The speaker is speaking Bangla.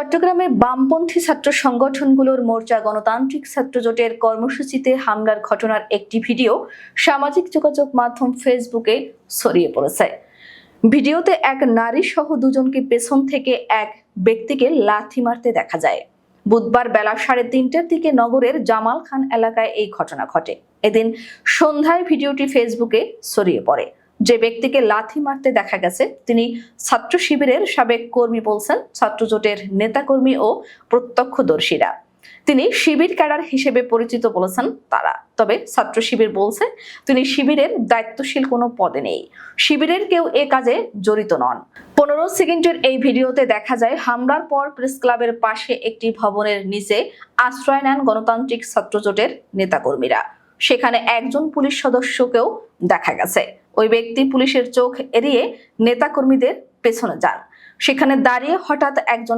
চট্টগ্রামে বামপন্থী ছাত্র সংগঠনগুলোর মোর্চা গণতান্ত্রিক ছাত্র জোটের কর্মসূচিতে হামলার ঘটনার একটি ভিডিও সামাজিক যোগাযোগ মাধ্যম ফেসবুকে ছড়িয়ে পড়েছে। ভিডিওতে এক নারী সহ দুজনকে পেছন থেকে এক ব্যক্তিকে লাথি মারতে দেখা যায়। বুধবার বেলা 3:30টার দিকে নগরের জামাল খান এলাকায় এই ঘটনা ঘটে। এদিন সন্ধ্যায় ভিডিওটি ফেসবুকে ছড়িয়ে পড়ে। যে ব্যক্তিকে লাথি মারতে দেখা গেছে তিনি ছাত্র শিবিরের সাবেক কর্মী বলছেন ছাত্র জোটের নেতাকর্মী ও প্রত্যক্ষদর্শীরা। তিনি শিবির ক্যাডার হিসেবে পরিচিত বলেছেন তারা। তবে ছাত্র শিবির বলছে তিনি শিবিরের দায়িত্বশীল কোনো পদে নেই, শিবিরের কেউ এ কাজে জড়িত নন। 15 সেকেন্ডের এই ভিডিওতে দেখা যায় হামলার পর প্রেস ক্লাবের পাশে একটি ভবনের নিচে আশ্রয় নেন গণতান্ত্রিক ছাত্র জোটের নেতাকর্মীরা। সেখানে একজন পুলিশ সদস্যকেও দেখা গেছে। ওই ব্যক্তি পুলিশের চোখ এড়িয়ে নেতাকর্মীদের পেছনে যান। সেখানে দাঁড়িয়ে হঠাৎ একজন